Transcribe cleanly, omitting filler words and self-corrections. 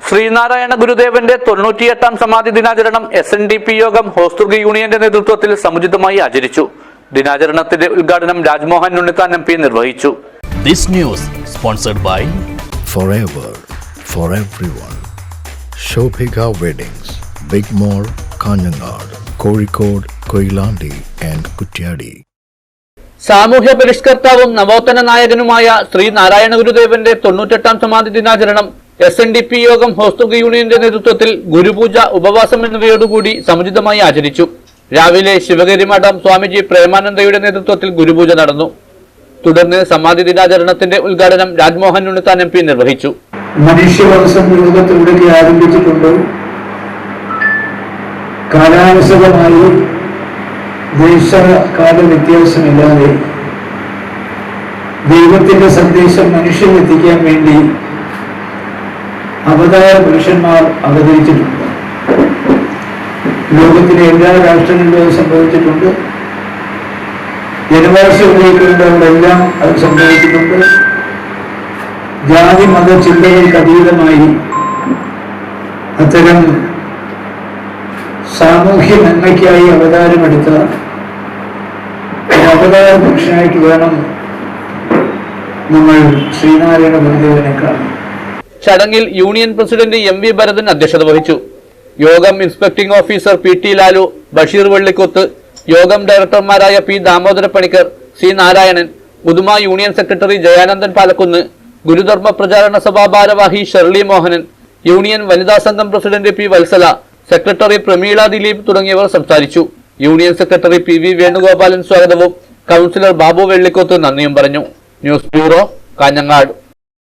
ശ്രീനാരായണ ഗുരുദേവന്റെ 98ാം സമാധി ദിനാചരണം SNDP യോഗം ഹോസ്ദുർഗ് യൂണിയന്റെ നേതൃത്വത്തിൽ സമുചിതമായി ആചരിച്ചു. ദിനാചരണത്തിന്റെ ഉദ്ഘാടനം രാജ്മോഹൻ ഉണ്ണിത്താൻ MP നിർവഹിച്ചു. This news sponsored by Forever for everyone. Shobhika Weddings, Big Mall, Kanjangad, Kozhikode, Koilandi and Kutyadi. സാമൂഹ്യ പരിഷ്കർത്താവും നവോത്ഥാന നായകനുമായ ശ്രീനാരായണ ഗുരുദേവന്റെ 98ാം സമാധി ദിനാചരണം SNDP യോഗം ഹോസ്ദുർഗ് യൂണിയന്റെ നേതൃത്വത്തിൽ ഗുരുപൂജ, ഉപവാസം എന്നിവയോടുകൂടി സമുചിതമായി ആചരിച്ചു. രാവിലെ ശിവഗിരി മഠം സ്വാമിജി പ്രേമാനന്ദയുടെ നേതൃത്വത്തിൽ ഗുരുപൂജ നടന്നു. തുടർന്ന് സമാധി ദിനാചരണത്തിന്റെ ഉദ്ഘാടനം രാജ്മോഹൻ ഉണ്ണിത്താൻ MP നിർവഹിച്ചു. മനുഷ്യവംശം ലോകത്തിലൂടെ ആരംഭിച്ചിട്ടുണ്ട്. കാലാനുസൃതമായി ദേശകാല വ്യത്യാസമില്ലാതെ ദൈവത്തിന്റെ സന്ദേശം മനുഷ്യരെത്തിക്കാൻ വേണ്ടി അവതാര പുരുഷന്മാർ അവതരിച്ചിട്ടുണ്ട്. ലോകത്തിലെ എല്ലാ രാഷ്ട്രങ്ങളിലും സംഭവിച്ചിട്ടുണ്ട്. ജനവാസികളിലേക്കുള്ളവരെല്ലാം അത് സംഭവിച്ചിട്ടുണ്ട്. ജാതി മത ചിന്തകൾക്ക് അതീതമായി അത്തരം സാമൂഹ്യ നന്മയ്ക്കായി അവതാരമെടുത്ത അവതാര പുരുഷനായിട്ട് വേണം നമ്മൾ ശ്രീനാരായണ ഗുരുദേവനെ കാണാൻ. ചടങ്ങിൽ യൂണിയൻ പ്രസിഡന്റ് MV ഭരതൻ അധ്യക്ഷത വഹിച്ചു. യോഗം inspecting officer PT Lalu, Basheer Vellikkoth, യോഗം ഡയറക്ടർമാരായ P Damodara Panicker, C Narayanan, Muthuma union secretary Jayanandan Palakkunnu, Gurudharma Pracharana Sabha ഭാരവാഹി ഷെർലി മോഹനൻ, യൂണിയൻ വനിതാ സംഘം president P Vatsala, secretary Prameela Dileep തുടങ്ങിയവർ സംസാരിച്ചു. യൂണിയൻ സെക്രട്ടറി PV വേണുഗോപാലൻ സ്വാഗതവും കൗൺസിലർ ബാബു വെള്ളിക്കൊത്ത് നന്ദിയും പറഞ്ഞു. News bureau, Kanhangad.